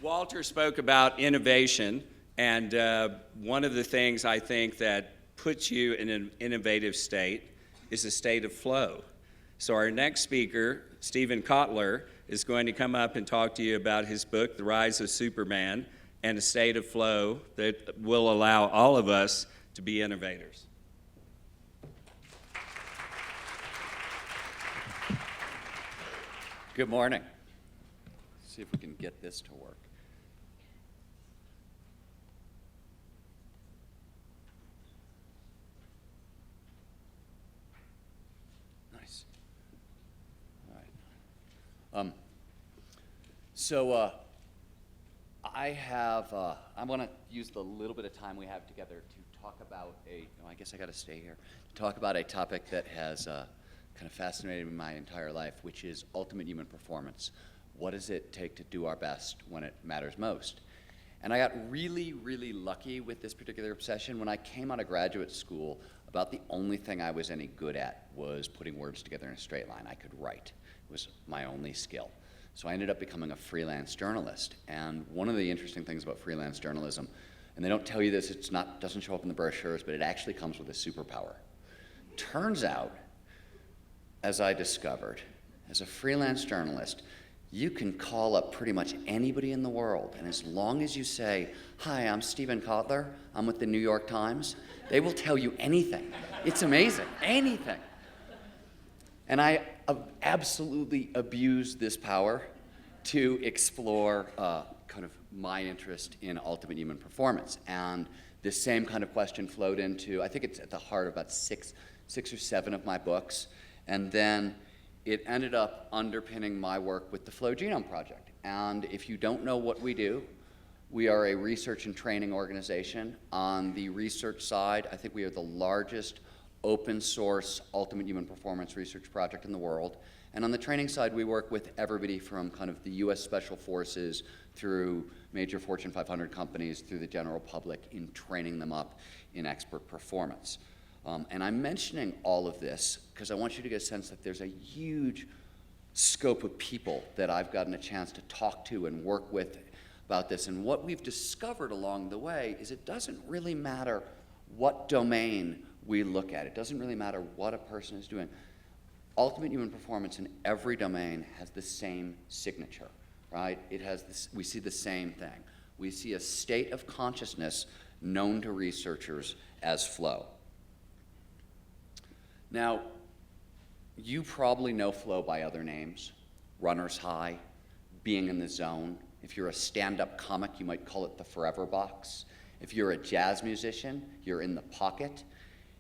Walter spoke about innovation, and one of the things I think that puts you in an innovative state is a state of flow. So our next speaker, Stephen Kotler, is going to come up and talk to you about his book, The Rise of Superman, and a state of flow that will allow all of us to be innovators. Good morning. Let's see if we can get this to work. Nice. All right. I'm going to use the little bit of time we have together to talk about I guess I got to stay here, to talk about a topic that has kind of fascinated me my entire life, which is ultimate human performance. What does it take to do our best when it matters most? And I got really, really lucky with this particular obsession. When I came out of graduate school, about the only thing I was any good at was putting words together in a straight line. I could write. It was my only skill. So I ended up becoming a freelance journalist. And one of the interesting things about freelance journalism, and they don't tell you this, doesn't show up in the brochures, but it actually comes with a superpower. Turns out, as I discovered, as a freelance journalist, you can call up pretty much anybody in the world, and as long as you say, "Hi, I'm Stephen Kotler, I'm with the New York Times," they will tell you anything. It's amazing, anything. And I absolutely abused this power to explore kind of my interest in ultimate human performance. And this same kind of question flowed into, I think it's at the heart of about six or seven of my books. And then it ended up underpinning my work with the Flow Genome Project. And if you don't know what we do, we are a research and training organization. On the research side, I think we are the largest open source ultimate human performance research project in the world. And on the training side, we work with everybody from kind of the US Special Forces through major Fortune 500 companies, through the general public, in training them up in expert performance. And I'm mentioning all of this because I want you to get a sense that there's a huge scope of people that I've gotten a chance to talk to and work with about this. And what we've discovered along the way is it doesn't really matter what domain we look at. It doesn't really matter what a person is doing. Ultimate human performance in every domain has the same signature, right? It has this, we see the same thing. We see a state of consciousness known to researchers as flow. Now, you probably know flow by other names: runner's high, being in the zone. If you're a stand-up comic, you might call it the forever box. If you're a jazz musician, you're in the pocket.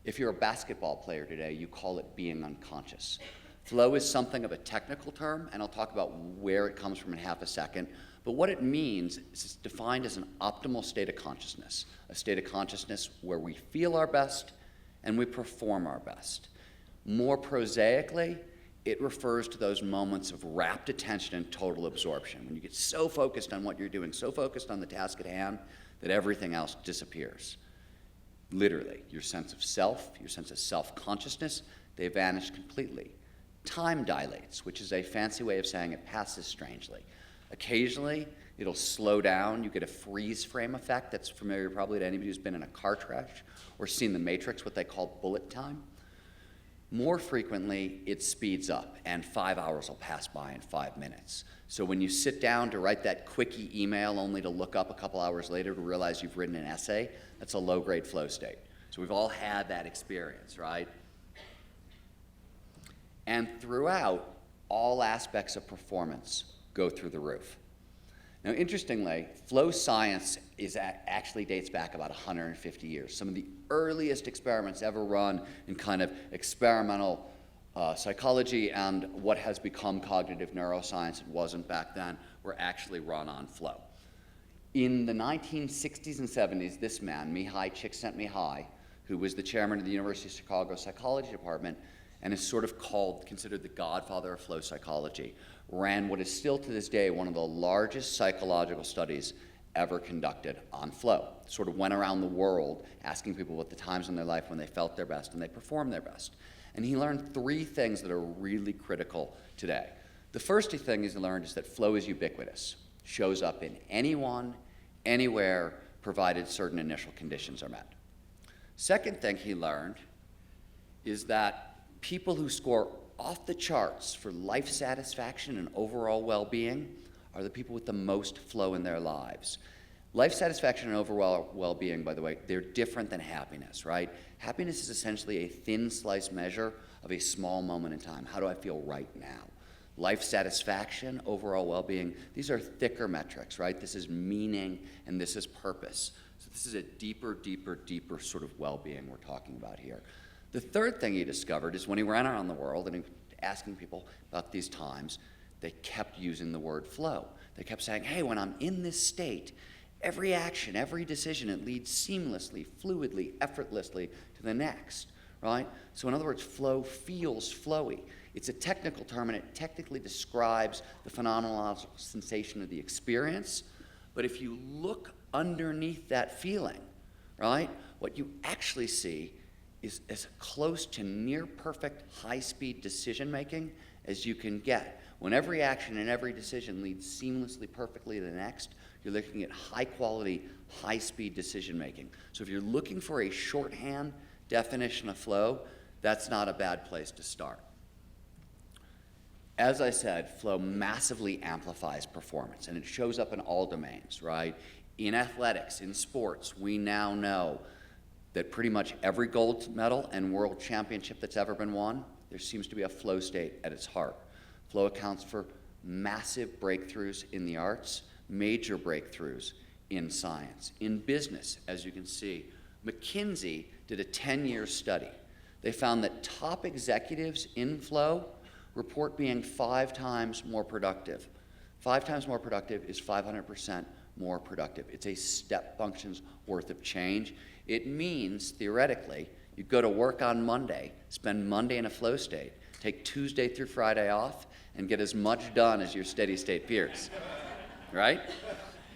If you're a basketball player today, you call it being unconscious. Flow is something of a technical term, and I'll talk about where it comes from in half a second. But what it means is it's defined as an optimal state of consciousness, a state of consciousness where we feel our best and we perform our best. More prosaically, it refers to those moments of rapt attention and total absorption, when you get so focused on what you're doing, so focused on the task at hand, that everything else disappears. Literally, your sense of self, your sense of self-consciousness, they vanish completely. Time dilates, which is a fancy way of saying it passes strangely. Occasionally, it'll slow down. You get a freeze frame effect that's familiar probably to anybody who's been in a car crash or seen The Matrix, what they call bullet time. More frequently, it speeds up, and 5 hours will pass by in 5 minutes. So when you sit down to write that quickie email only to look up a couple hours later to realize you've written an essay, that's a low-grade flow state. So we've all had that experience, right? And throughout, all aspects of performance go through the roof. Now, interestingly, flow science actually dates back about 150 years. Some of the earliest experiments ever run in kind of experimental psychology and what has become cognitive neuroscience, it wasn't back then, were actually run on flow. In the 1960s and 70s, this man, Mihai Csikszentmihalyi, who was the chairman of the University of Chicago Psychology Department and is sort of considered the godfather of flow psychology, ran what is still to this day one of the largest psychological studies ever conducted on flow. Sort of went around the world asking people what the times in their life when they felt their best and they performed their best. And he learned 3 things that are really critical today. The first thing he's learned is that flow is ubiquitous. Shows up in anyone, anywhere, provided certain initial conditions are met. Second thing he learned is that people who score off the charts for life satisfaction and overall well-being are the people with the most flow in their lives. Life satisfaction and overall well-being, by the way, they're different than happiness, right? Happiness is essentially a thin slice measure of a small moment in time. How do I feel right now? Life satisfaction, overall well-being, these are thicker metrics, right? This is meaning and this is purpose. So this is a deeper, deeper, deeper sort of well-being we're talking about here. The third thing he discovered is when he ran around the world and he was asking people about these times, they kept using the word flow. They kept saying, hey, when I'm in this state, every action, every decision, it leads seamlessly, fluidly, effortlessly to the next, right? So in other words, flow feels flowy. It's a technical term, and it technically describes the phenomenal sensation of the experience. But if you look underneath that feeling, right, what you actually see is as close to near perfect high-speed decision-making as you can get. When every action and every decision leads seamlessly, perfectly to the next, you're looking at high-quality, high-speed decision-making. So if you're looking for a shorthand definition of flow, that's not a bad place to start. As I said, flow massively amplifies performance, and it shows up in all domains, right? In athletics, in sports, we now know that pretty much every gold medal and world championship that's ever been won, there seems to be a flow state at its heart. Flow accounts for massive breakthroughs in the arts, major breakthroughs in science. In business, as you can see, McKinsey did a 10-year study. They found that top executives in flow report being 5 times more productive. 5 times more productive is 500% more productive. It's a step function's worth of change. It means, theoretically, you go to work on Monday, spend Monday in a flow state, take Tuesday through Friday off, and get as much done as your steady state peers, right?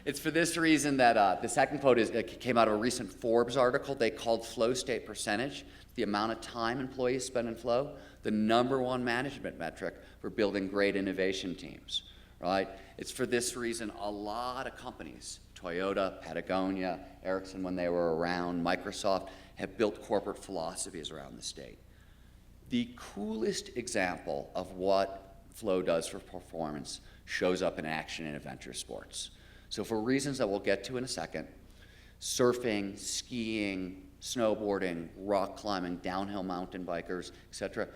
It's for this reason that the second quote came out of a recent Forbes article. They called flow state percentage, the amount of time employees spend in flow, the #1 management metric for building great innovation teams, right? It's for this reason a lot of companies, Toyota, Patagonia, Ericsson when they were around, Microsoft, have built corporate philosophies around the state. The coolest example of what flow does for performance shows up in action and adventure sports. So for reasons that we'll get to in a second, surfing, skiing, snowboarding, rock climbing, downhill mountain bikers, etc.,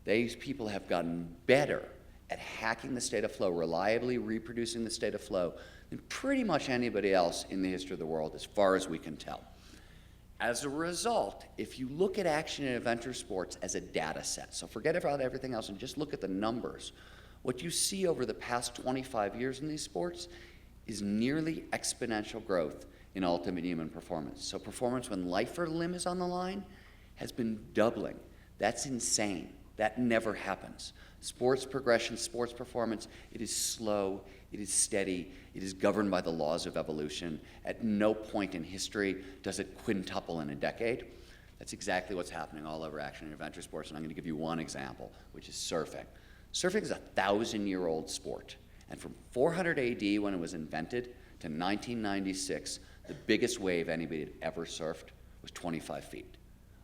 these people have gotten better at hacking the state of flow, reliably reproducing the state of flow than pretty much anybody else in the history of the world, as far as we can tell. As a result, if you look at action and adventure sports as a data set, so forget about everything else and just look at the numbers, what you see over the past 25 years in these sports is nearly exponential growth in ultimate human performance. So performance when life or limb is on the line has been doubling. That's insane. That never happens. Sports progression, sports performance, it is slow, it is steady, it is governed by the laws of evolution. At no point in history does it quintuple in a decade. That's exactly what's happening all over action and adventure sports, and I'm going to give you one example, which is surfing. Surfing is a 1,000-year-old sport, and from 400 AD when it was invented to 1996, the biggest wave anybody had ever surfed was 25 feet.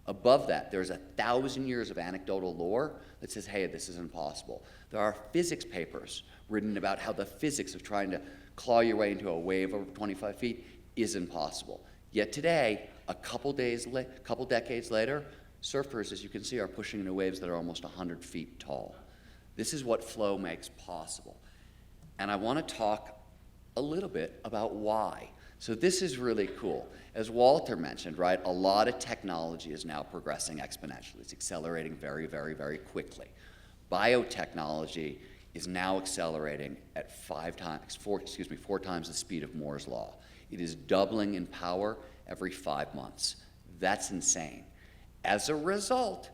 Above that, there's 1,000 years of anecdotal lore that says, hey, this is impossible. There are physics papers written about how the physics of trying to claw your way into a wave over 25 feet is impossible. Yet today, a couple decades later, surfers, as you can see, are pushing into waves that are almost 100 feet tall. This is what flow makes possible. And I want to talk a little bit about why. So this is really cool. As Walter mentioned, right, a lot of technology is now progressing exponentially. It's accelerating very, very, very quickly. Biotechnology is now accelerating at 4 times the speed of Moore's law. It is doubling in power every 5 months. That's insane. As a result,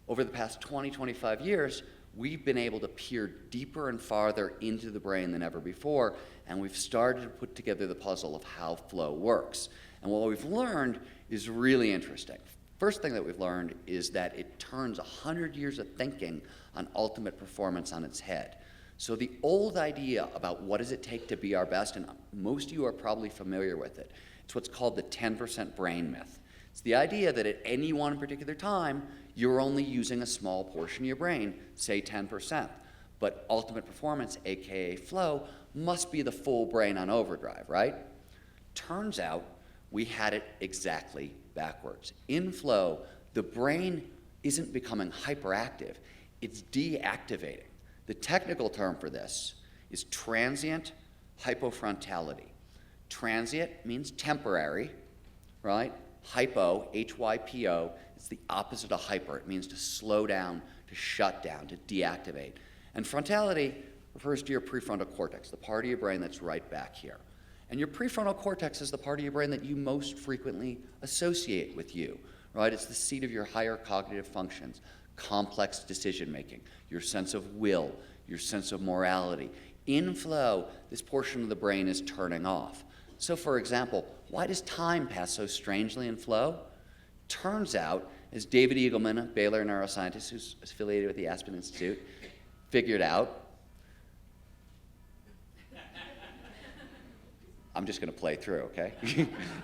over the past 20, 25 years, we've been able to peer deeper and farther into the brain than ever before, and we've started to put together the puzzle of how flow works. And what we've learned is really interesting. First thing that we've learned is that it turns 100 years of thinking on ultimate performance on its head. So the old idea about what does it take to be our best, and most of you are probably familiar with it, it's what's called the 10% brain myth. It's the idea that at any one particular time, you're only using a small portion of your brain, say 10%. But ultimate performance, aka flow, must be the full brain on overdrive, right? Turns out we had it exactly backwards. In flow, the brain isn't becoming hyperactive, it's deactivating. The technical term for this is transient hypofrontality. Transient means temporary, right? Hypo, H-Y-P-O, it's the opposite of hyper. It means to slow down, to shut down, to deactivate. And frontality refers to your prefrontal cortex, the part of your brain that's right back here. And your prefrontal cortex is the part of your brain that you most frequently associate with you, right? It's the seat of your higher cognitive functions, complex decision making, your sense of will, your sense of morality. In flow, this portion of the brain is turning off. So for example, why does time pass so strangely in flow? Turns out, as David Eagleman, a Baylor neuroscientist who's affiliated with the Aspen Institute, figured out, I'm just going to play through, okay?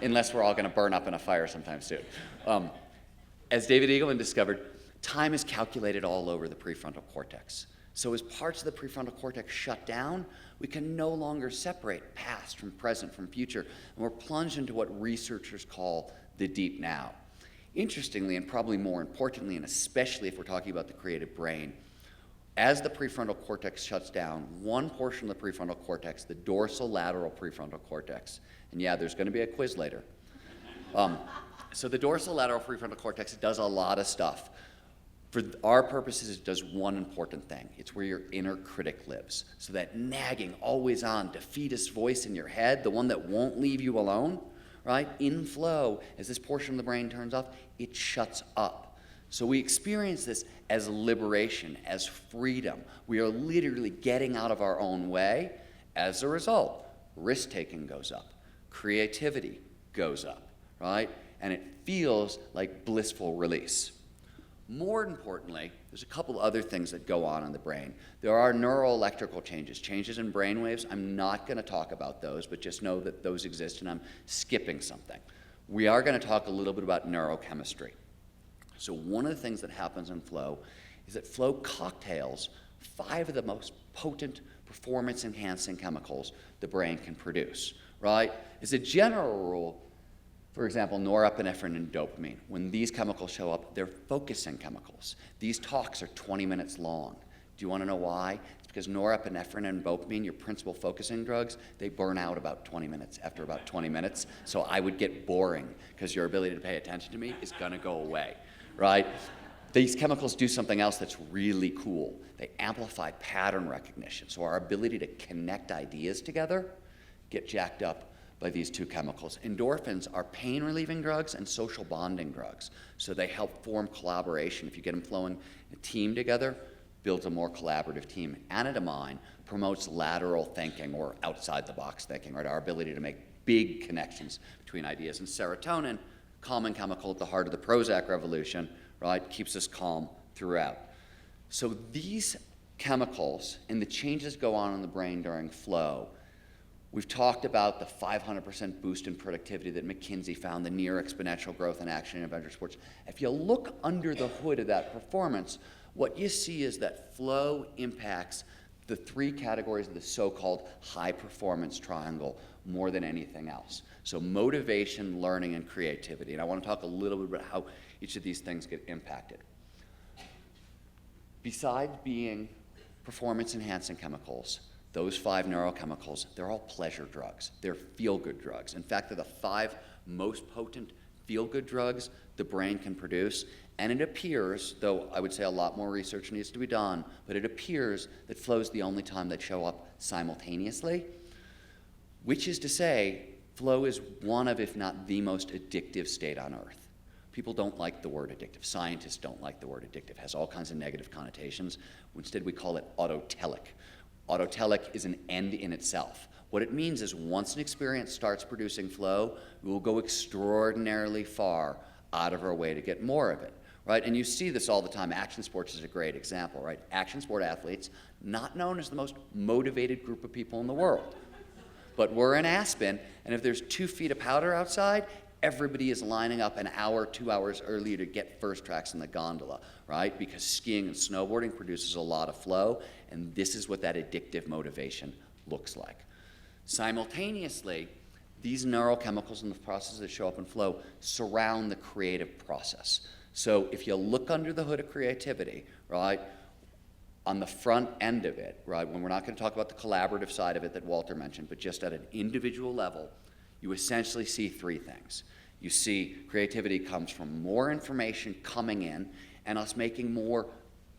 Unless we're all going to burn up in a fire sometime soon. As David Eagleman discovered, time is calculated all over the prefrontal cortex. So as parts of the prefrontal cortex shut down, we can no longer separate past from present from future, and we're plunged into what researchers call the deep now. Interestingly, and probably more importantly, and especially if we're talking about the creative brain, as the prefrontal cortex shuts down, one portion of the prefrontal cortex, the dorsolateral prefrontal cortex, and yeah, there's going to be a quiz later. So the dorsolateral prefrontal cortex does a lot of stuff. For our purposes, it does one important thing. It's where your inner critic lives. So that nagging, always on, defeatist voice in your head, the one that won't leave you alone, right? In flow, as this portion of the brain turns off, it shuts up. So we experience this as liberation, as freedom. We are literally getting out of our own way. As a result, risk-taking goes up, creativity goes up, right? And it feels like blissful release. More importantly, there's a couple other things that go on in the brain. There are neuroelectrical changes, changes in brain waves. I'm not going to talk about those, but just know that those exist, and I'm skipping something. We are going to talk a little bit about neurochemistry. So one of the things that happens in flow is that flow cocktails 5 of the most potent performance-enhancing chemicals the brain can produce, right? As a general rule, for example, norepinephrine and dopamine, when these chemicals show up, they're focusing chemicals. These talks are 20 minutes long. Do you want to know why? It's because norepinephrine and dopamine, your principal focusing drugs, they burn out about 20 minutes, after about 20 minutes. So I would get boring because your ability to pay attention to me is going to go away, right? These chemicals do something else that's really cool. They amplify pattern recognition. So our ability to connect ideas together get jacked up by these 2 chemicals. Endorphins are pain-relieving drugs and social bonding drugs. So they help form collaboration. If you get them flowing a team together, builds a more collaborative team. Anandamide promotes lateral thinking or outside-the-box thinking, right? Our ability to make big connections between ideas. And serotonin, calming chemical at the heart of the Prozac revolution, right, keeps us calm throughout. So these chemicals and the changes go on in the brain during flow. We've talked about the 500% boost in productivity that McKinsey found, the near exponential growth in action and adventure sports. If you look under the hood of that performance, what you see is that flow impacts the 3 categories of the so-called high performance triangle more than anything else. So motivation, learning, and creativity. And I want to talk a little bit about how each of these things get impacted. Besides being performance-enhancing chemicals, those 5 neurochemicals, they're all pleasure drugs. They're feel-good drugs. In fact, they're the 5 most potent feel-good drugs the brain can produce. And it appears, though I would say a lot more research needs to be done, but it appears that flow is the only time they show up simultaneously, which is to say, flow is one of, if not the most addictive state on earth. People don't like the word addictive. Scientists don't like the word addictive. It has all kinds of negative connotations. Instead, we call it autotelic. Autotelic is an end in itself. What it means is once an experience starts producing flow, we will go extraordinarily far out of our way to get more of it. right? And you see this all the time. Action sports is a great example, right? Action sport athletes, not known as the most motivated group of people in the world. But we're in Aspen, and if there's 2 feet of powder outside, everybody is lining up an hour, 2 hours earlier to get first tracks in the gondola, right? Because skiing and snowboarding produces a lot of flow, and this is what that addictive motivation looks like. Simultaneously, these neurochemicals in the process that show up in flow surround the creative process. So if you look under the hood of creativity, right, on the front end of it, right, when we're not going to talk about the collaborative side of it that Walter mentioned, but just at an individual level, you essentially see 3 things. You see creativity comes from more information coming in and us making more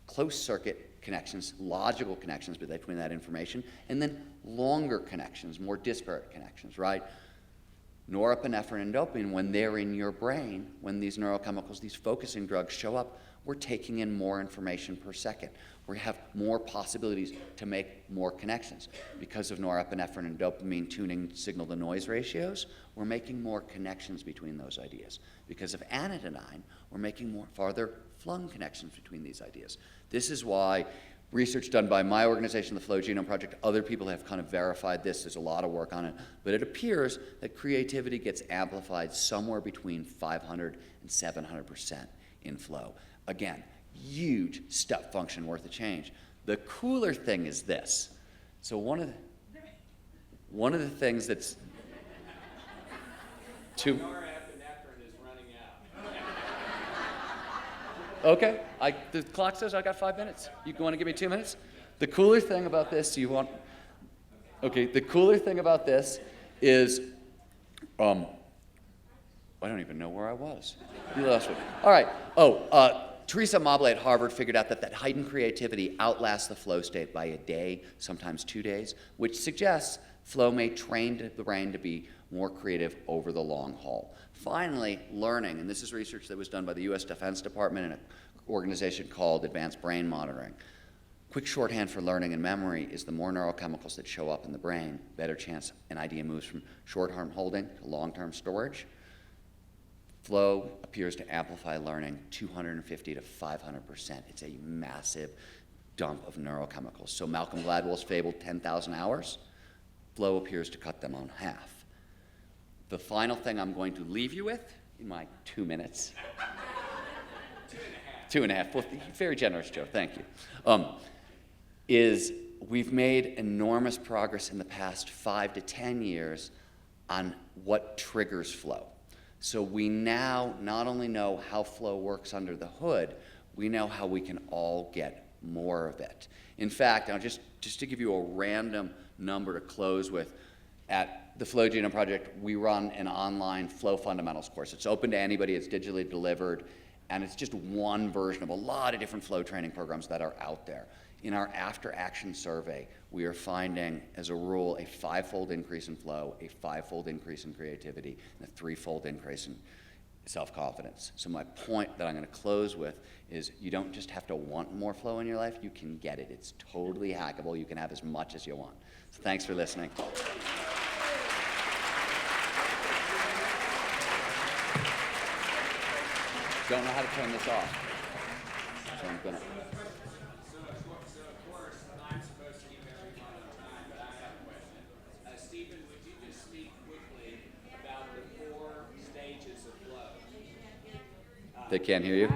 closed-circuit connections, logical connections between that information, and then longer connections, more disparate connections, right? Norepinephrine and dopamine, when they're in your brain, when these neurochemicals, these focusing drugs show up, we're taking in more information per second. We have more possibilities to make more connections. Because of norepinephrine and dopamine tuning signal-to-noise ratios, we're making more connections between those ideas. Because of anandamide, we're making more farther flung connections between these ideas. This is why research done by my organization, the Flow Genome Project, other people have kind of verified this. There's a lot of work on it. But it appears that creativity gets amplified somewhere between 500 and 700% in flow. Again, huge step function worth of change. The cooler thing is this. So one of the things that's too. Norepinephrine is running out. Okay, the clock says I got 5 minutes. You want to give me 2 minutes? The cooler thing about this, the cooler thing about this is, I don't even know where I was. You lost me. All right. Teresa Mobley at Harvard figured out that heightened creativity outlasts the flow state by a day, sometimes 2 days, which suggests flow may train the brain to be more creative over the long haul. Finally, learning, and this is research that was done by the U.S. Defense Department and an organization called Advanced Brain Monitoring. Quick shorthand for learning and memory is the more neurochemicals that show up in the brain, better chance an idea moves from short-term holding to long-term storage. Flow appears to amplify learning 250 to 500%. It's a massive dump of neurochemicals. So Malcolm Gladwell's fabled 10,000 hours, flow appears to cut them on half. The final thing I'm going to leave you with in my 2 minutes. 2.5. Well, very generous, Joe. Thank you. Is we've made enormous progress in the past 5 to 10 years on what triggers flow. So we now not only know how flow works under the hood, we know how we can all get more of it. In fact, now just to give you a random number to close with, at the Flow Genome Project, we run an online flow fundamentals course. It's open to anybody, it's digitally delivered, and it's just one version of a lot of different flow training programs that are out there. In our after-action survey, we are finding, as a rule, a 5-fold increase in flow, a 5-fold increase in creativity, and a 3-fold increase in self-confidence. So my point that I'm going to close with is you don't just have to want more flow in your life, you can get it. It's totally hackable. You can have as much as you want. So thanks for listening. Don't know how to turn this off. So I'm going to... They can't hear you?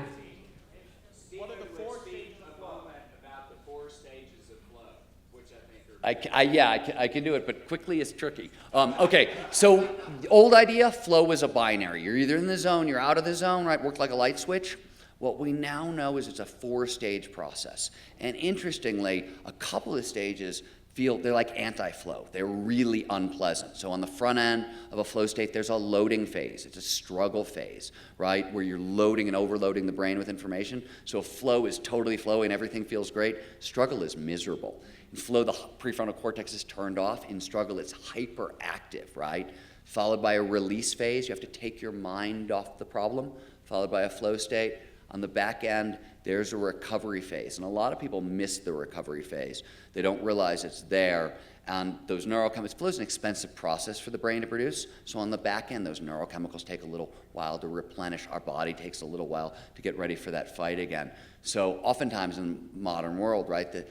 What are the 4 stages of flow? About the 4 stages of flow, which I think are... I can do it, but quickly is tricky. Okay, so the old idea, flow is a binary. You're either in the zone, you're out of the zone, right? Worked like a light switch. What we now know is it's a 4-stage process. And interestingly, a couple of stages they're like anti-flow. They're really unpleasant. So on the front end of a flow state, there's a loading phase. It's a struggle phase, right, where you're loading and overloading the brain with information. So if flow is totally flowy and everything feels great, struggle is miserable. In flow, the prefrontal cortex is turned off. In struggle, it's hyperactive, right? Followed by a release phase. You have to take your mind off the problem. Followed by a flow state. On the back end, there's a recovery phase, and a lot of people miss the recovery phase. They don't realize it's there, and those neurochemicals, flow is an expensive process for the brain to produce, so on the back end, those neurochemicals take a little while to replenish. Our body takes a little while to get ready for that fight again. So oftentimes in the modern world, right, the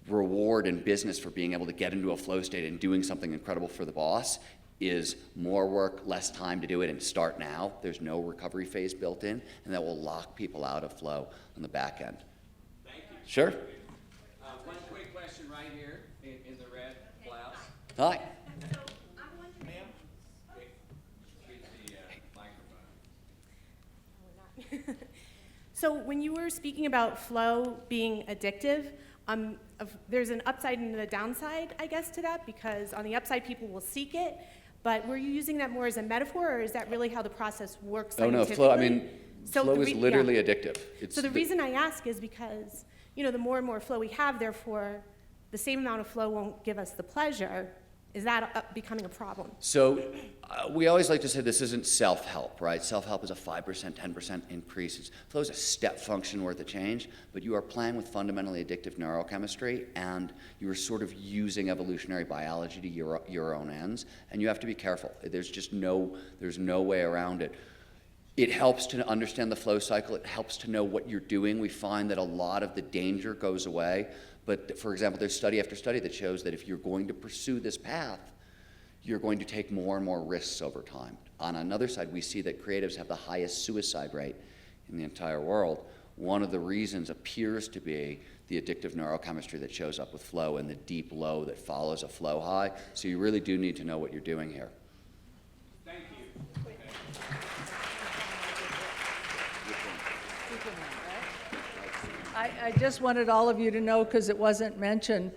reward in business for being able to get into a flow state and doing something incredible for the boss is more work, less time to do it, and start now. There's no recovery phase built in, and that will lock people out of flow on the back end. Thank you. Sure. One quick question right here in the red blouse. Hi. So I'm wondering. Get the microphone. So when you were speaking about flow being addictive, there's an upside and a downside, I guess, to that, because on the upside, people will seek it. But were you using that more as a metaphor, or is that really how the process works Oh no, scientifically? flow, I mean, So flow the is literally addictive. So the reason I ask is because, the more and more flow we have, therefore, the same amount of flow won't give us the pleasure. Is that becoming a problem? So we always like to say this isn't self-help, right? Self-help is a 5%, 10% increase. Flow is a step function worth of change, but you are playing with fundamentally addictive neurochemistry, and you are sort of using evolutionary biology to your own ends, and you have to be careful. There's no way around it. It helps to understand the flow cycle. It helps to know what you're doing. We find that a lot of the danger goes away. But for example, there's study after study that shows that if you're going to pursue this path, you're going to take more and more risks over time. On another side, we see that creatives have the highest suicide rate in the entire world. One of the reasons appears to be the addictive neurochemistry that shows up with flow and the deep low that follows a flow high. So you really do need to know what you're doing here. Thank you. I just wanted all of you to know, because it wasn't mentioned,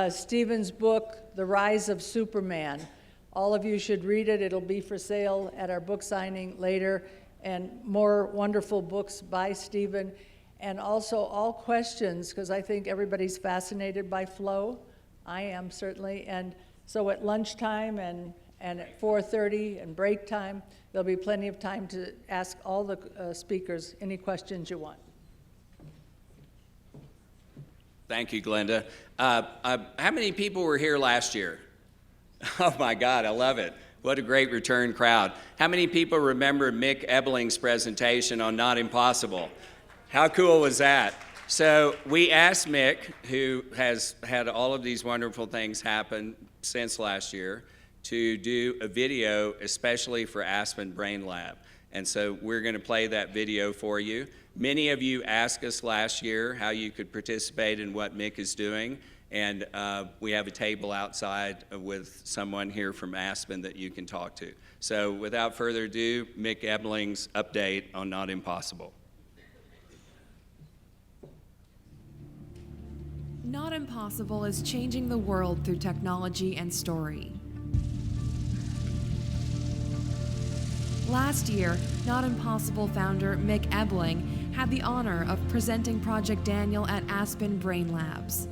Stephen's book, The Rise of Superman. All of you should read it. It'll be for sale at our book signing later, and more wonderful books by Stephen. And also all questions, because I think everybody's fascinated by flow. I am, certainly. And so at lunchtime and at 4:30 and break time, there'll be plenty of time to ask all the speakers any questions you want. Thank you, Glenda. How many people were here last year? Oh my God, I love it. What a great return crowd. How many people remember Mick Ebeling's presentation on Not Impossible? How cool was that? So we asked Mick, who has had all of these wonderful things happen since last year, to do a video especially for Aspen Brain Lab. And so we're going to play that video for you. Many of you asked us last year how you could participate in what Mick is doing, and we have a table outside with someone here from Aspen that you can talk to. So without further ado, Mick Ebeling's update on Not Impossible. Not Impossible is changing the world through technology and story. Last year, Not Impossible founder Mick Ebeling had the honor of presenting Project Daniel at Aspen Brain Labs.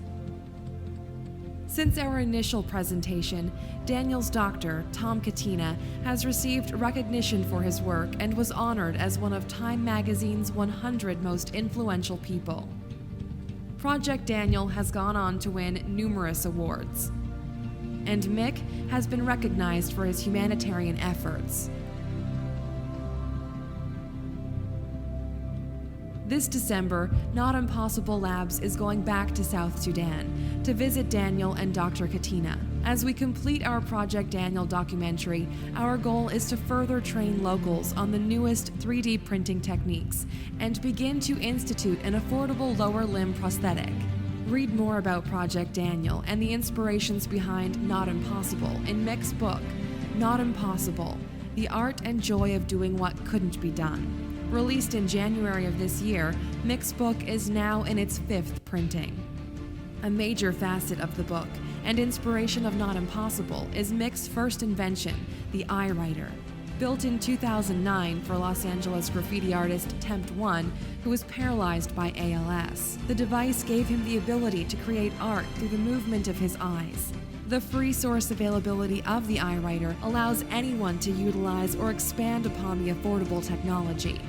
Since our initial presentation, Daniel's doctor, Tom Katina, has received recognition for his work and was honored as one of Time Magazine's 100 most influential people. Project Daniel has gone on to win numerous awards, and Mick has been recognized for his humanitarian efforts. This December, Not Impossible Labs is going back to South Sudan to visit Daniel and Dr. Katina. As we complete our Project Daniel documentary, our goal is to further train locals on the newest 3D printing techniques and begin to institute an affordable lower limb prosthetic. Read more about Project Daniel and the inspirations behind Not Impossible in Mick's book, Not Impossible: The Art and Joy of Doing What Couldn't Be Done. Released in January of this year, Mick's book is now in its 5th printing. A major facet of the book and inspiration of Not Impossible is Mick's first invention, the iWriter. Built in 2009 for Los Angeles graffiti artist Tempt One, who was paralyzed by ALS. The device gave him the ability to create art through the movement of his eyes. The free source availability of the iWriter allows anyone to utilize or expand upon the affordable technology.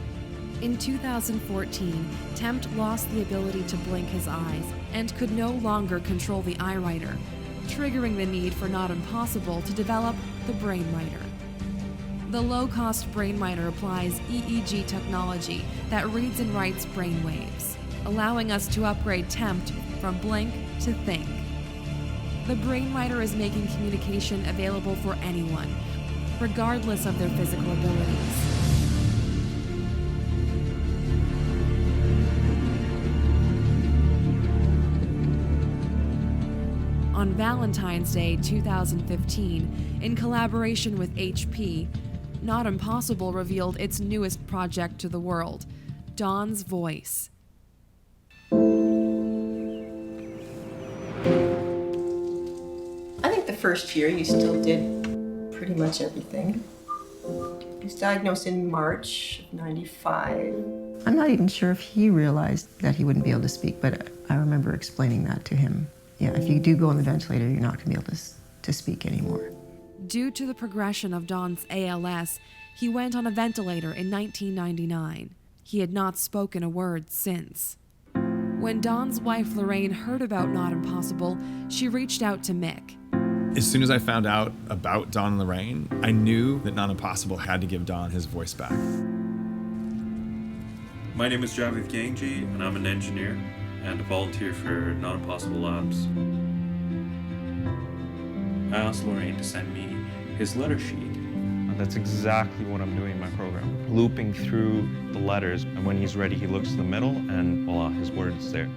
In 2014, Tempt lost the ability to blink his eyes and could no longer control the eye writer, triggering the need for Not Impossible to develop the Brain Writer. The low-cost Brain Writer applies EEG technology that reads and writes brain waves, allowing us to upgrade Tempt from blink to think. The Brain Writer is making communication available for anyone, regardless of their physical abilities. On Valentine's Day 2015, in collaboration with HP, Not Impossible revealed its newest project to the world, Dawn's Voice. I think the first year you still did pretty much everything. He was diagnosed in March of '95. I'm not even sure if he realized that he wouldn't be able to speak, but I remember explaining that to him. Yeah, if you do go on the ventilator, you're not going to be able to speak anymore. Due to the progression of Don's ALS, he went on a ventilator in 1999. He had not spoken a word since. When Don's wife Lorraine heard about Not Impossible, she reached out to Mick. As soon as I found out about Don and Lorraine, I knew that Not Impossible had to give Don his voice back. My name is Javid Gangji, and I'm an engineer and a volunteer for Not Impossible Labs. I asked Lorraine to send me his letter sheet. And that's exactly what I'm doing in my program. Looping through the letters, and when he's ready, he looks to the middle, and voila, his word's there.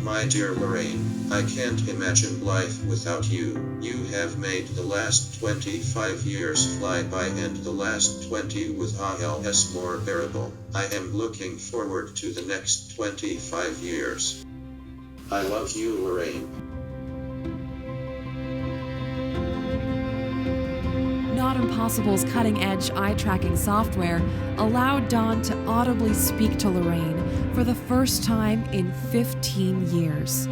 My dear Lorraine, I can't imagine life without you. You have made the last 25 years fly by and the last 20 with ALS more bearable. I am looking forward to the next 25 years. I love you, Lorraine. Not Impossible's cutting-edge eye-tracking software allowed Don to audibly speak to Lorraine for the first time in 15 years.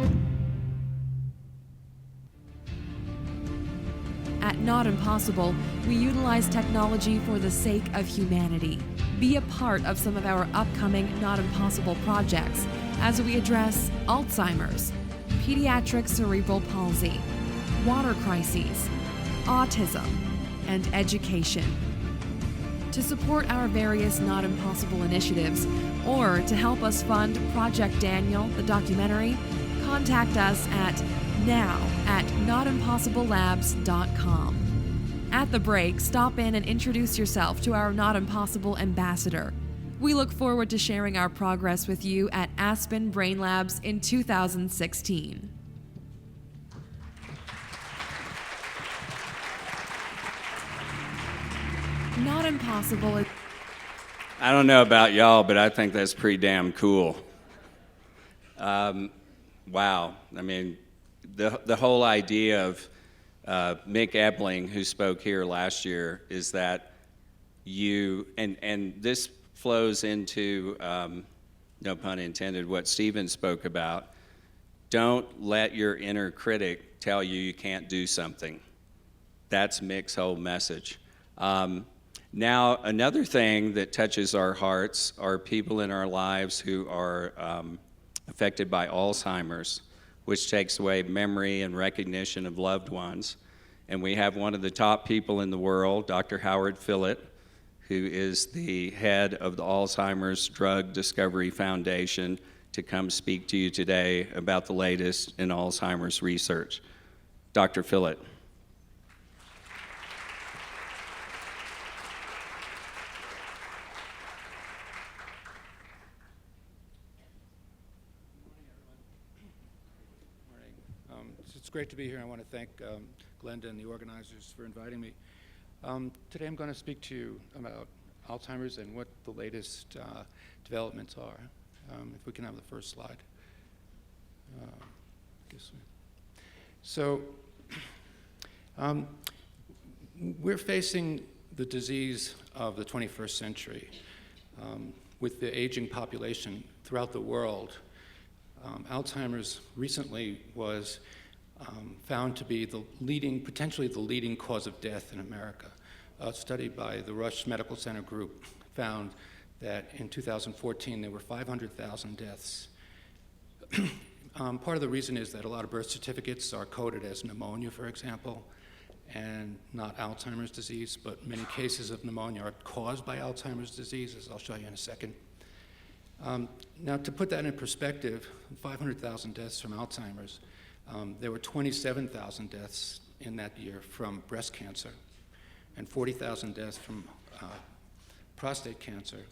At Not Impossible, we utilize technology for the sake of humanity. Be a part of some of our upcoming Not Impossible projects as we address Alzheimer's, pediatric cerebral palsy, water crises, autism, and education. To support our various Not Impossible initiatives, or to help us fund Project Daniel, the documentary, contact us at now@notimpossiblelabs.com. At the break, stop in and introduce yourself to our Not Impossible ambassador. We look forward to sharing our progress with you at Aspen Brain Labs in 2016. Not Impossible. I don't know about y'all, but I think that's pretty damn cool. Wow. I mean, the whole idea of Mick Ebeling, who spoke here last year, is that you, and this flows into, no pun intended, what Stephen spoke about. Don't let your inner critic tell you you can't do something. That's Mick's whole message. Now, another thing that touches our hearts are people in our lives who are affected by Alzheimer's, which takes away memory and recognition of loved ones. And we have one of the top people in the world, Dr. Howard Fillit, who is the head of the Alzheimer's Drug Discovery Foundation, to come speak to you today about the latest in Alzheimer's research. Dr. Fillit. It's great to be here. I want to thank Glenda and the organizers for inviting me. Today I'm going to speak to you about Alzheimer's and what the latest developments are. If we can have the first slide. So we're facing the disease of the 21st century. With the aging population throughout the world, Alzheimer's recently was found to be potentially the leading cause of death in America. a study by the Rush Medical Center group found that in 2014 there were 500,000 deaths. Part of the reason is that a lot of birth certificates are coded as pneumonia, for example, and not Alzheimer's disease, but many cases of pneumonia are caused by Alzheimer's disease, as I'll show you in a second. Now, to put that in perspective, 500,000 deaths from Alzheimer's, there were 27,000 deaths in that year from breast cancer, and 40,000 deaths from prostate cancer,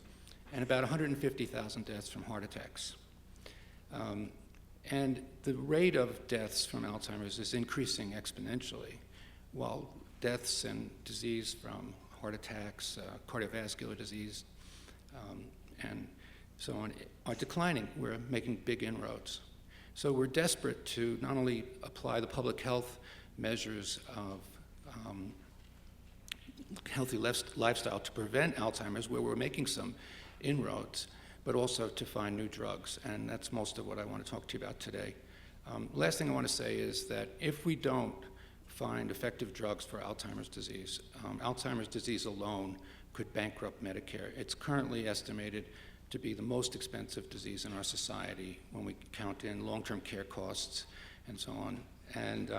and about 150,000 deaths from heart attacks. And the rate of deaths from Alzheimer's is increasing exponentially, while deaths and disease from heart attacks, cardiovascular disease, and so on are declining. We're making big inroads. So we're desperate to not only apply the public health measures of healthy lifestyle to prevent Alzheimer's, where we're making some inroads, but also to find new drugs. And that's most of what I want to talk to you about today. Last thing I want to say is that if we don't find effective drugs for Alzheimer's disease alone could bankrupt Medicare. It's currently estimated to be the most expensive disease in our society when we count in long-term care costs and so on. And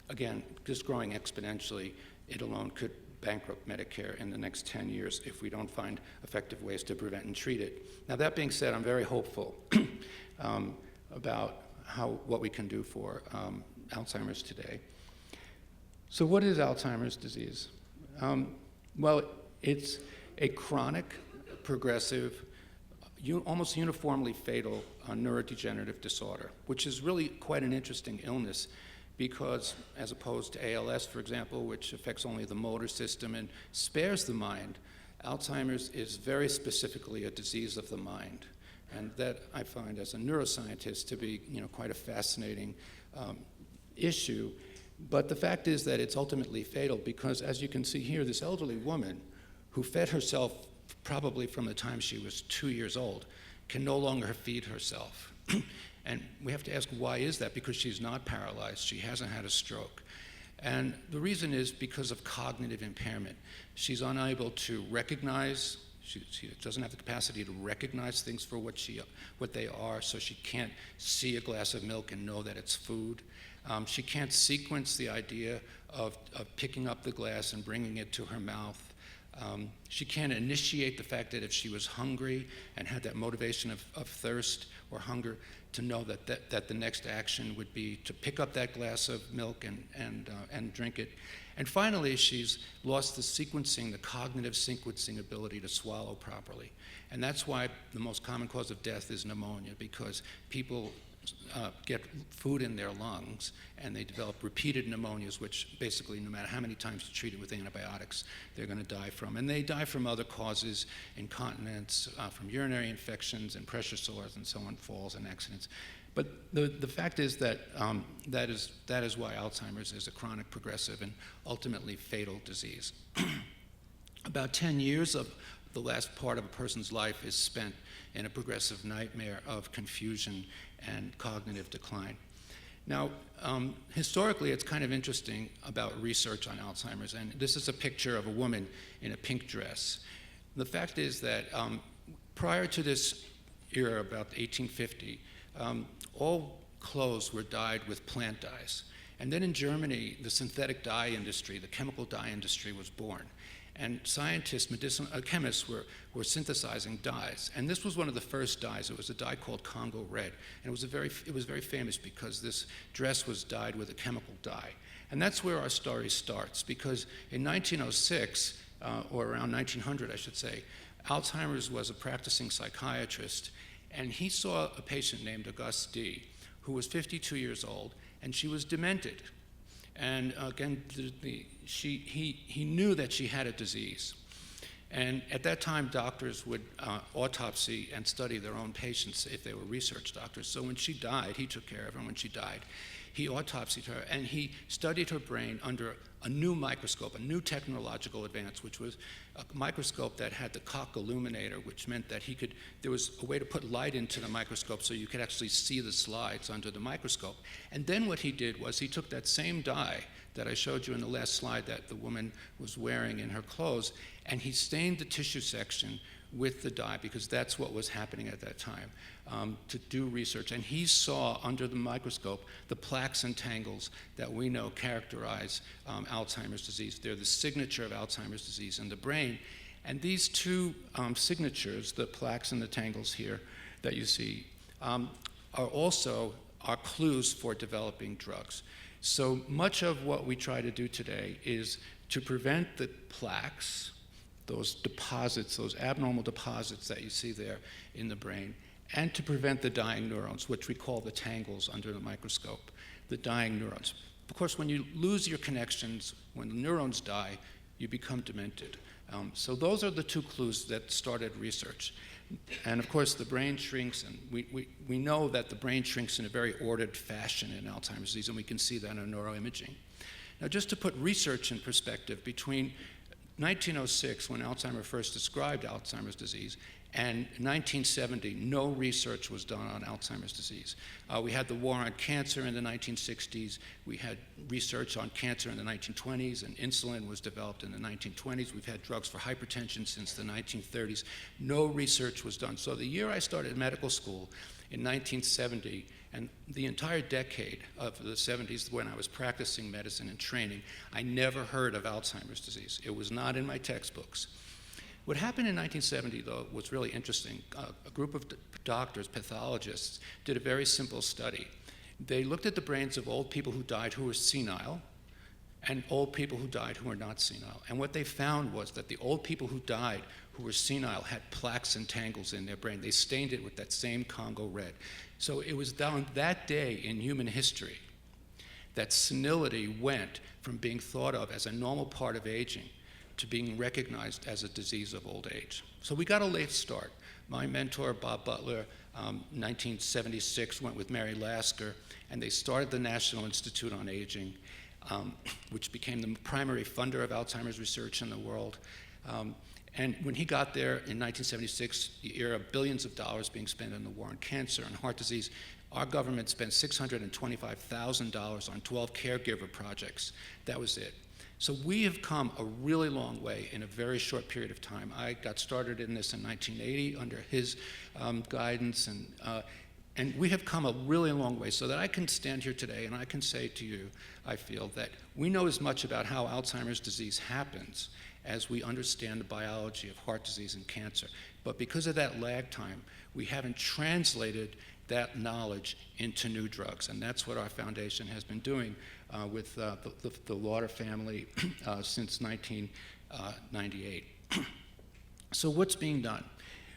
again, just growing exponentially, it alone could bankrupt Medicare in the next 10 years if we don't find effective ways to prevent and treat it. Now, that being said, I'm very hopeful about what we can do for Alzheimer's today. So what is Alzheimer's disease? Well, it's a chronic, progressive, almost uniformly fatal neurodegenerative disorder, which is really quite an interesting illness because as opposed to ALS, for example, which affects only the motor system and spares the mind, Alzheimer's is very specifically a disease of the mind. And that I find as a neuroscientist to be quite a fascinating issue. But the fact is that it's ultimately fatal because, as you can see here, this elderly woman who fed herself probably from the time she was 2 years old can no longer feed herself. And we have to ask, why is that? Because she's not paralyzed. She hasn't had a stroke. And the reason is because of cognitive impairment. She's unable to recognize, she doesn't have the capacity to recognize things for what they are, so she can't see a glass of milk and know that it's food. She can't sequence the idea of picking up the glass and bringing it to her mouth. She can't initiate the fact that if she was hungry and had that motivation of thirst or hunger, to know that the next action would be to pick up that glass of milk and drink it. And finally, she's lost the cognitive sequencing ability to swallow properly. And that's why the most common cause of death is pneumonia, because people get food in their lungs and they develop repeated pneumonias, which basically no matter how many times you treat it with antibiotics, they're going to die from. And they die from other causes, incontinence, from urinary infections and pressure sores and so on, falls and accidents. But the fact is that that is why Alzheimer's is a chronic, progressive, and ultimately fatal disease. About 10 years of the last part of a person's life is spent in a progressive nightmare of confusion and cognitive decline. Now, historically, it's kind of interesting about research on Alzheimer's, and this is a picture of a woman in a pink dress. The fact is that prior to this era, about 1850, all clothes were dyed with plant dyes. And then in Germany, the synthetic dye industry, the chemical dye industry was born. And scientists, chemists were synthesizing dyes. And this was one of the first dyes. It was a dye called Congo Red. And it was very famous because this dress was dyed with a chemical dye. And that's where our story starts, because in 1906, or around 1900, I should say, Alzheimer's was a practicing psychiatrist, and he saw a patient named Auguste D., who was 52 years old, and she was demented. And again, he knew that she had a disease. And at that time, doctors would autopsy and study their own patients if they were research doctors. So when she died, he took care of her. When she died, he autopsied her, and he studied her brain under a new microscope, a new technological advance, which was a microscope that had the Koch illuminator, which meant that there was a way to put light into the microscope so you could actually see the slides under the microscope. And then what he did was he took that same dye that I showed you in the last slide that the woman was wearing in her clothes, and he stained the tissue section with the dye because that's what was happening at that time, to do research. And he saw under the microscope the plaques and tangles that we know characterize Alzheimer's disease. They're the signature of Alzheimer's disease in the brain. And these two signatures, the plaques and the tangles here that you see, are also clues for developing drugs. So much of what we try to do today is to prevent the plaques, those deposits, those abnormal deposits that you see there in the brain, and to prevent the dying neurons, which we call the tangles under the microscope, the dying neurons. Of course, when you lose your connections, when the neurons die, you become demented. So those are the two clues that started research. And of course, the brain shrinks, and we know that the brain shrinks in a very ordered fashion in Alzheimer's disease, and we can see that in neuroimaging. Now, just to put research in perspective, between 1906, when Alzheimer first described Alzheimer's disease, and 1970, no research was done on Alzheimer's disease. We had the war on cancer in the 1960s. We had research on cancer in the 1920s, and insulin was developed in the 1920s. We've had drugs for hypertension since the 1930s. No research was done. So the year I started medical school in 1970, and the entire decade of the 70s when I was practicing medicine and training, I never heard of Alzheimer's disease. It was not in my textbooks. What happened in 1970, though, was really interesting. A group of doctors, pathologists, did a very simple study. They looked at the brains of old people who died who were senile and old people who died who were not senile. And what they found was that the old people who died who were senile had plaques and tangles in their brain. They stained it with that same Congo red. So it was down that day in human history that senility went from being thought of as a normal part of aging to being recognized as a disease of old age. So we got a late start. My mentor, Bob Butler, 1976, went with Mary Lasker, and they started the National Institute on Aging, which became the primary funder of Alzheimer's research in the world. And when he got there in 1976, the era of billions of dollars being spent on the war on cancer and heart disease, our government spent $625,000 on 12 caregiver projects. That was it. So we have come a really long way in a very short period of time. I got started in this in 1980 under his guidance, and we have come a really long way so that I can stand here today and I can say to you, I feel that we know as much about how Alzheimer's disease happens as we understand the biology of heart disease and cancer. But because of that lag time, we haven't translated that knowledge into new drugs, and that's what our foundation has been doing with the Lauder family since 1998. So what's being done?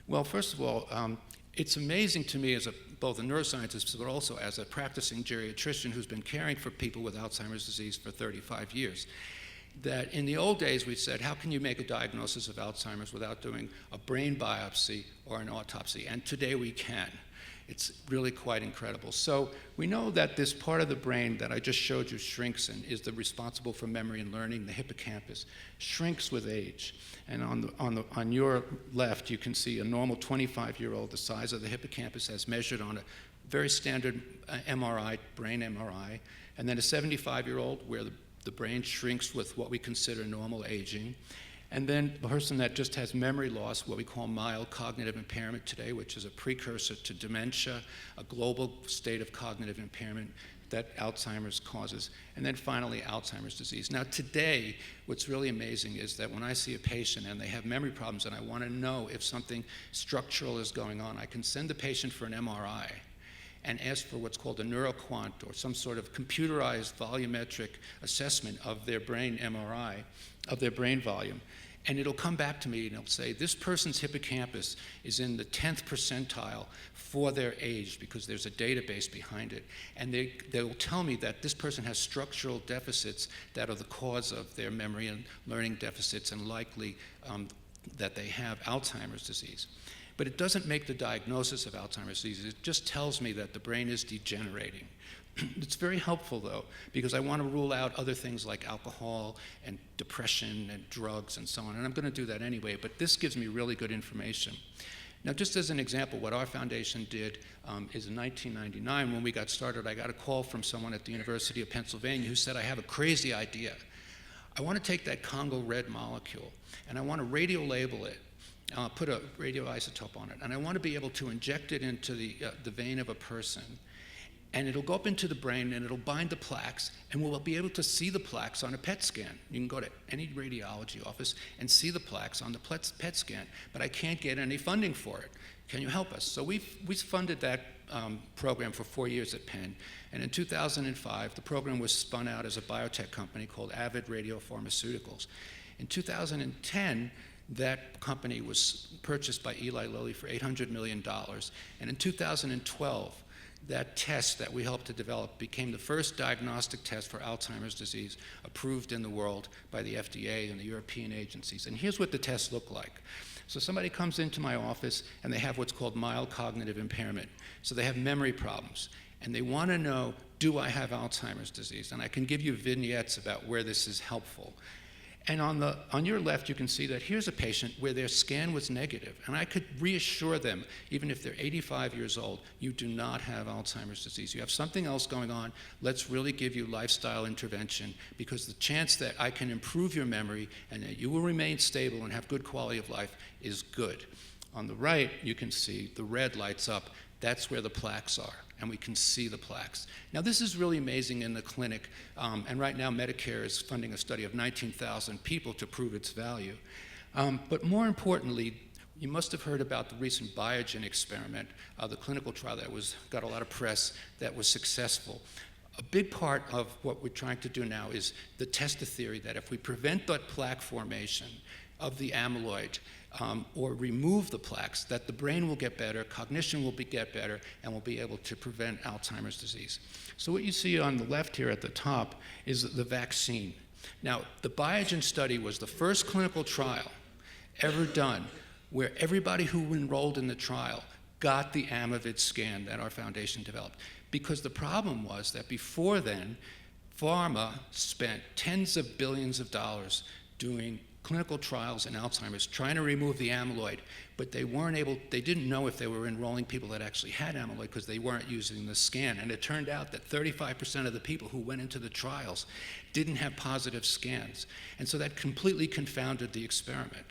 Well, first of all, it's amazing to me as both a neuroscientist but also as a practicing geriatrician who's been caring for people with Alzheimer's disease for 35 years, that in the old days we said, how can you make a diagnosis of Alzheimer's without doing a brain biopsy or an autopsy? And today we can. It's really quite incredible. So we know that this part of the brain that I just showed you shrinks and is responsible for memory and learning, the hippocampus, shrinks with age. And on your left, you can see a normal 25-year-old, the size of the hippocampus as measured on a very standard MRI, brain MRI, and then a 75-year-old where the brain shrinks with what we consider normal aging. And then a person that just has memory loss, what we call mild cognitive impairment today, which is a precursor to dementia, a global state of cognitive impairment that Alzheimer's causes. And then finally, Alzheimer's disease. Now today, what's really amazing is that when I see a patient and they have memory problems and I want to know if something structural is going on, I can send the patient for an MRI and ask for what's called a neuroquant or some sort of computerized volumetric assessment of their brain MRI, of their brain volume. And it'll come back to me and it'll say, this person's hippocampus is in the 10th percentile for their age because there's a database behind it. And they will tell me that this person has structural deficits that are the cause of their memory and learning deficits and likely that they have Alzheimer's disease. But it doesn't make the diagnosis of Alzheimer's disease. It just tells me that the brain is degenerating. It's very helpful, though, because I want to rule out other things like alcohol and depression and drugs and so on, and I'm going to do that anyway, but this gives me really good information. Now, just as an example, what our foundation did is in 1999, when we got started, I got a call from someone at the University of Pennsylvania who said, I have a crazy idea. I want to take that Congo red molecule, and I want to radiolabel it, put a radioisotope on it, and I want to be able to inject it into the vein of a person, and it'll go up into the brain, and it'll bind the plaques, and we'll be able to see the plaques on a PET scan. You can go to any radiology office and see the plaques on the PET scan, but I can't get any funding for it. Can you help us? So we funded that program for 4 years at Penn, and in 2005, the program was spun out as a biotech company called Avid Radiopharmaceuticals. In 2010, that company was purchased by Eli Lilly for $800 million, and in 2012, that test that we helped to develop became the first diagnostic test for Alzheimer's disease approved in the world by the FDA and the European agencies. And here's what the tests look like. So somebody comes into my office and they have what's called mild cognitive impairment. So they have memory problems and they want to know, do I have Alzheimer's disease? And I can give you vignettes about where this is helpful. And on your left, you can see that here's a patient where their scan was negative. And I could reassure them, even if they're 85 years old, you do not have Alzheimer's disease. You have something else going on. Let's really give you lifestyle intervention, because the chance that I can improve your memory and that you will remain stable and have good quality of life is good. On the right, you can see the red lights up. That's where the plaques are, and we can see the plaques. Now, this is really amazing in the clinic, and right now Medicare is funding a study of 19,000 people to prove its value. But more importantly, you must have heard about the recent Biogen experiment, the clinical trial that got a lot of press, that was successful. A big part of what we're trying to do now is the test the theory that if we prevent that plaque formation of the amyloid, or remove the plaques, that the brain will get better, cognition will get better, and we'll be able to prevent Alzheimer's disease. So what you see on the left here at the top is the vaccine. Now, the Biogen study was the first clinical trial ever done where everybody who enrolled in the trial got the Amyvid scan that our foundation developed. Because the problem was that before then, pharma spent tens of billions of dollars doing clinical trials in Alzheimer's, trying to remove the amyloid, but they didn't know if they were enrolling people that actually had amyloid because they weren't using the scan. And it turned out that 35% of the people who went into the trials didn't have positive scans. And so that completely confounded the experiment.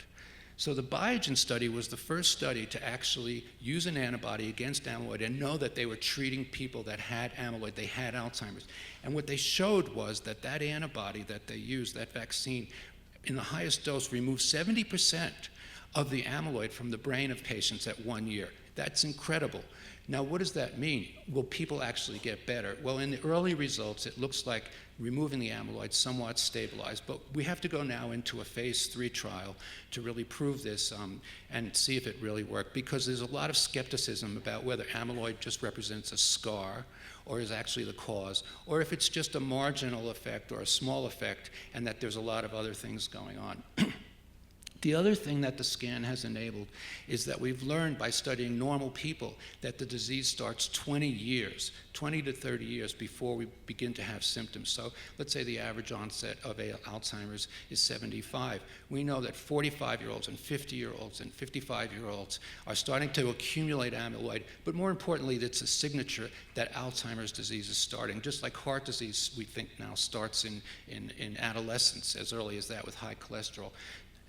So the Biogen study was the first study to actually use an antibody against amyloid and know that they were treating people that had amyloid, they had Alzheimer's. And what they showed was that that antibody that they used, that vaccine, in the highest dose, removed 70% of the amyloid from the brain of patients at 1 year. That's incredible. Now, what does that mean? Will people actually get better? Well, in the early results, it looks like removing the amyloid somewhat stabilized, but we have to go now into a phase 3 trial to really prove this and see if it really worked, because there's a lot of skepticism about whether amyloid just represents a scar or is actually the cause, or if it's just a marginal effect or a small effect, and that there's a lot of other things going on. The other thing that the scan has enabled is that we've learned by studying normal people that the disease starts 20 to 30 years before we begin to have symptoms. So let's say the average onset of Alzheimer's is 75. We know that 45-year-olds and 50-year-olds and 55-year-olds are starting to accumulate amyloid, but more importantly, it's a signature that Alzheimer's disease is starting, just like heart disease we think now starts in adolescence, as early as that with high cholesterol.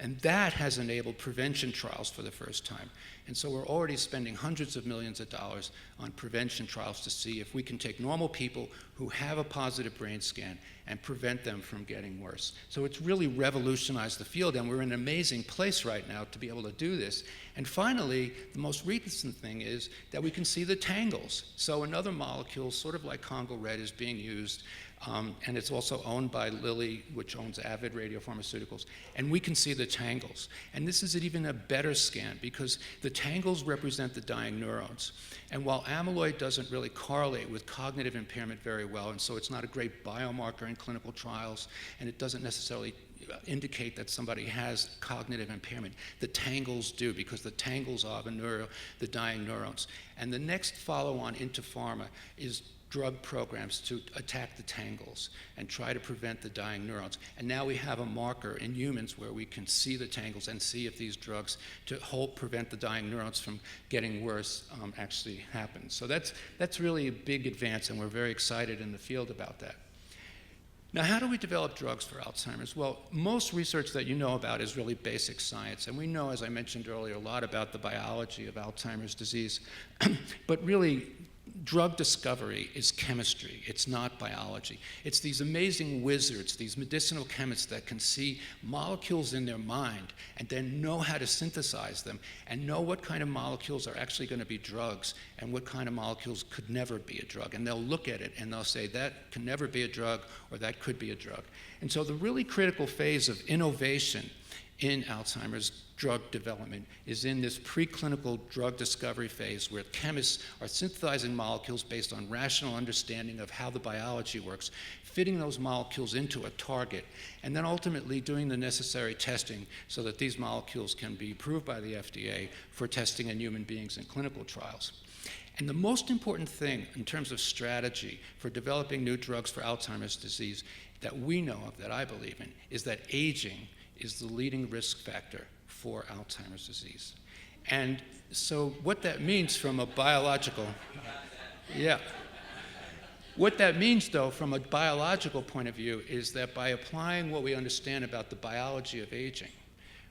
And that has enabled prevention trials for the first time. And so we're already spending hundreds of millions of dollars on prevention trials to see if we can take normal people who have a positive brain scan and prevent them from getting worse. So it's really revolutionized the field, and we're in an amazing place right now to be able to do this. And finally, the most recent thing is that we can see the tangles. So another molecule, sort of like Congo Red, is being used, and it's also owned by Lilly, which owns Avid Radiopharmaceuticals, and we can see the tangles. And this is even a better scan because the tangles represent the dying neurons. And while amyloid doesn't really correlate with cognitive impairment very well, and so it's not a great biomarker in clinical trials, and it doesn't necessarily indicate that somebody has cognitive impairment, the tangles do, because the tangles are the dying neurons. And the next follow-on into pharma is drug programs to attack the tangles and try to prevent the dying neurons. And now we have a marker in humans where we can see the tangles and see if these drugs to prevent the dying neurons from getting worse actually happen. So that's really a big advance, and we're very excited in the field about that. Now, how do we develop drugs for Alzheimer's? Well, most research that you know about is really basic science, and we know, as I mentioned earlier, a lot about the biology of Alzheimer's disease. But really, drug discovery is chemistry. It's not biology. It's these amazing wizards, these medicinal chemists that can see molecules in their mind and then know how to synthesize them and know what kind of molecules are actually going to be drugs and what kind of molecules could never be a drug. And they'll look at it and they'll say, that can never be a drug, or that could be a drug. And so the really critical phase of innovation in Alzheimer's drug development is in this preclinical drug discovery phase, where chemists are synthesizing molecules based on rational understanding of how the biology works, fitting those molecules into a target, and then ultimately doing the necessary testing so that these molecules can be approved by the FDA for testing in human beings in clinical trials. And the most important thing in terms of strategy for developing new drugs for Alzheimer's disease that we know of, that I believe in, is that aging is the leading risk factor for Alzheimer's disease. And so what that means from a biological, what that means, though, from a biological point of view, is that by applying what we understand about the biology of aging,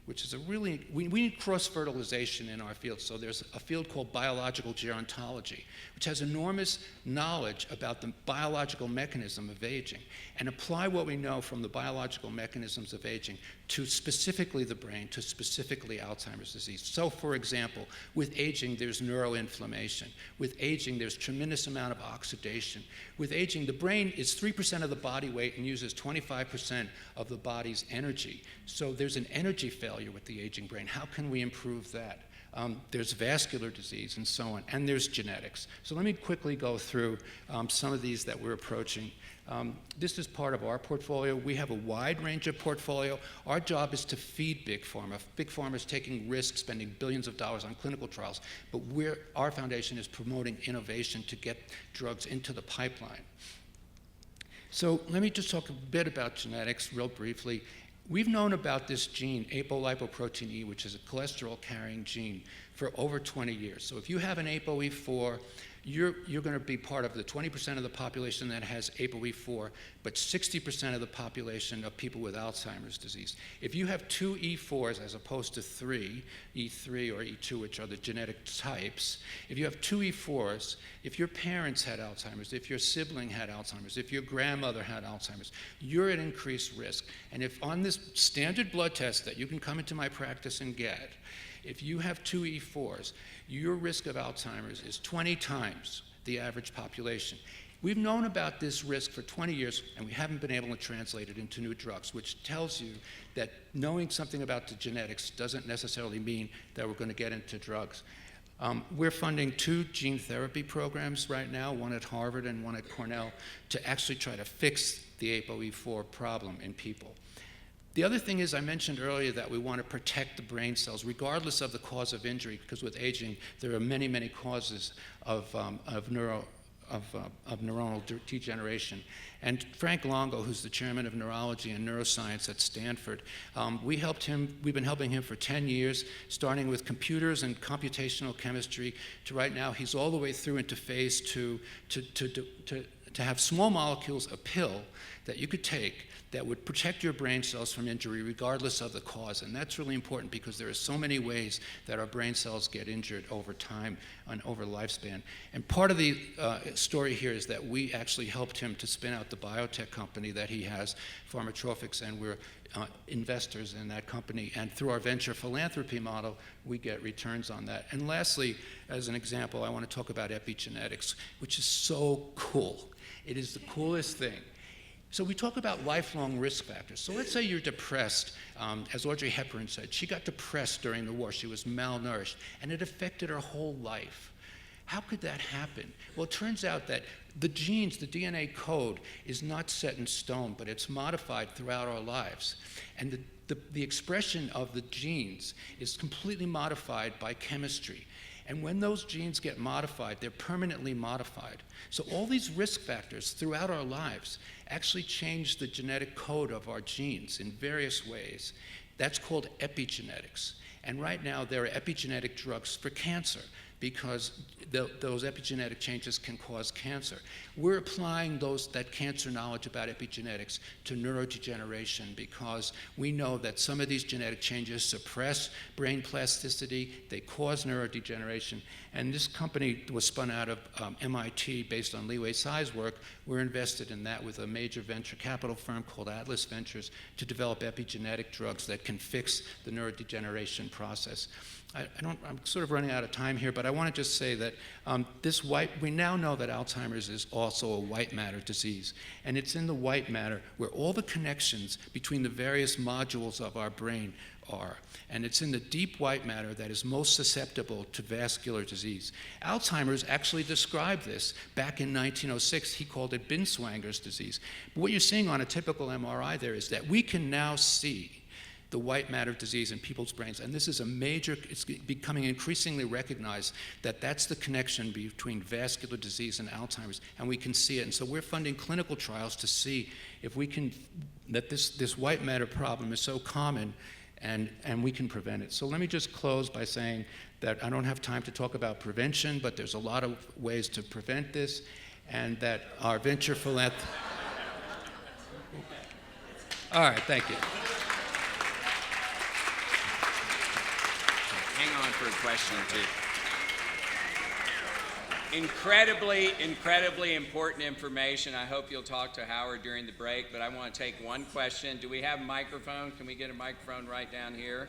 which is a really, we need cross-fertilization in our field. So there's a field called biological gerontology, which has enormous knowledge about the biological mechanism of aging, and apply what we know from the biological mechanisms of aging to specifically the brain, to specifically Alzheimer's disease. So, for example, with aging, there's neuroinflammation. With aging, there's tremendous amount of oxidation. With aging, the brain is 3% of the body weight and uses 25% of the body's energy. So there's an energy failure with the aging brain. How can we improve that? There's vascular disease and so on, and there's genetics. So let me quickly go through some of these that we're approaching. This is part of our portfolio. We have a wide range of portfolio. Our job is to feed Big Pharma. Big Pharma is taking risks, spending billions of dollars on clinical trials, but our foundation is promoting innovation to get drugs into the pipeline. So let me just talk a bit about genetics real briefly. We've known about this gene, apolipoprotein E, which is a cholesterol-carrying gene, for over 20 years. So if you have an ApoE4, you're going to be part of the 20% of the population that has ApoE4, but 60% of the population of people with Alzheimer's disease. If you have two E4s as opposed to three, E3 or E2, which are the genetic types, if you have two E4s, if your parents had Alzheimer's, if your sibling had Alzheimer's, if your grandmother had Alzheimer's, you're at increased risk. And if on this standard blood test that you can come into my practice and get, if you have two E4s, your risk of Alzheimer's is 20 times the average population. We've known about this risk for 20 years, and we haven't been able to translate it into new drugs, which tells you that knowing something about the genetics doesn't necessarily mean that we're going to get into drugs. We're funding 2 gene therapy programs right now, one at Harvard and one at Cornell, to actually try to fix the ApoE4 problem in people. The other thing is, I mentioned earlier that we want to protect the brain cells regardless of the cause of injury, because with aging there are many, many causes of neuronal degeneration. And Frank Longo, who's the chairman of neurology and neuroscience at Stanford, we've been helping him for 10 years, starting with computers and computational chemistry to right now he's all the way through into phase 2 to have small molecules, a pill that you could take that would protect your brain cells from injury regardless of the cause. And that's really important because there are so many ways that our brain cells get injured over time and over lifespan. And part of the story here is that we actually helped him to spin out the biotech company that he has, Pharmatrophix, and we're investors in that company. And through our venture philanthropy model, we get returns on that. And lastly, as an example, I want to talk about epigenetics, which is so cool. It is the coolest thing. So we talk about lifelong risk factors. So let's say you're depressed. As Audrey Hepburn said, she got depressed during the war. She was malnourished, and it affected her whole life. How could that happen? Well, it turns out that the genes, the DNA code, is not set in stone, but it's modified throughout our lives. And the expression of the genes is completely modified by chemistry. And when those genes get modified, they're permanently modified. So all these risk factors throughout our lives actually change the genetic code of our genes in various ways. That's called epigenetics. And right now, there are epigenetic drugs for cancer because those epigenetic changes can cause cancer. We're applying that cancer knowledge about epigenetics to neurodegeneration because we know that some of these genetic changes suppress brain plasticity, they cause neurodegeneration, and this company was spun out of MIT based on Li Wei Cai's work. We're invested in that with a major venture capital firm called Atlas Ventures to develop epigenetic drugs that can fix the neurodegeneration process. I'm sort of running out of time here, but I want to just say that we now know that Alzheimer's is also a white matter disease. And it's in the white matter where all the connections between the various modules of our brain are. And it's in the deep white matter that is most susceptible to vascular disease. Alzheimer's actually described this back in 1906. He called it Binswanger's disease. But what you're seeing on a typical MRI there is that we can now see the white matter disease in people's brains. And this is it's becoming increasingly recognized that that's the connection between vascular disease and Alzheimer's, and we can see it. And so we're funding clinical trials to see if we can, that this white matter problem is so common and we can prevent it. So let me just close by saying that I don't have time to talk about prevention, but there's a lot of ways to prevent this, and that our venture philanthropy. All right, thank you. Hang on for a question, too. Incredibly important information. I hope you'll talk to Howard during the break, but I want to take one question. Do we have a microphone? Can we get a microphone right down here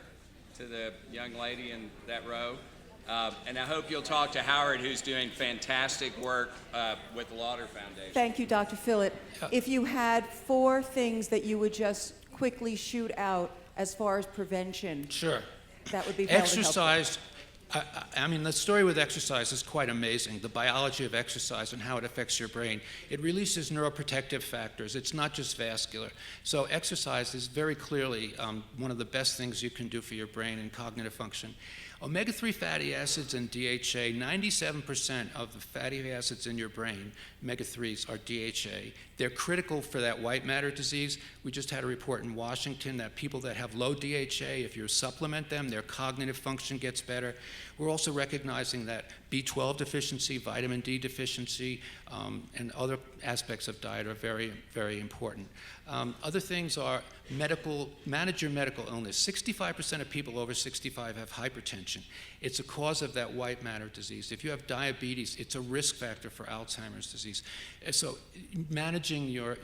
to the young lady in that row? And I hope you'll talk to Howard, who's doing fantastic work with the Lauder Foundation. Thank you, Dr. Fillit. If you had 4 things that you would just quickly shoot out as far as prevention. Sure. That would be very helpful. Exercise, I mean, the story with exercise is quite amazing, the biology of exercise and how it affects your brain. It releases neuroprotective factors. It's not just vascular. So exercise is very clearly one of the best things you can do for your brain and cognitive function. Omega-3 fatty acids and DHA, 97% of the fatty acids in your brain, omega-3s, are DHA. They're critical for that white matter disease. We just had a report in Washington that people that have low DHA, if you supplement them, their cognitive function gets better. We're also recognizing that B12 deficiency, vitamin D deficiency, and other aspects of diet are very, very important. Other things are manage your medical illness. 65% of people over 65 have hypertension. It's a cause of that white matter disease. If you have diabetes, it's a risk factor for Alzheimer's disease. So managing your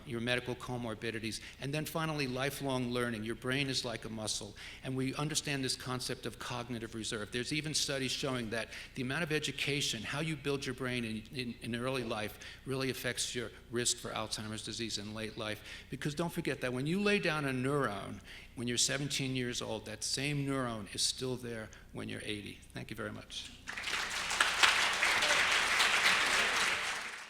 medical comorbidities. And then finally, lifelong learning. Your brain is like a muscle. And we understand this concept of cognitive reserve. There's even studies showing that the amount of education, how you build your brain in early life, really affects your risk for Alzheimer's disease in late life. Because don't forget that when you lay down a neuron, when you're 17 years old, that same neuron is still there when you're 80. Thank you very much.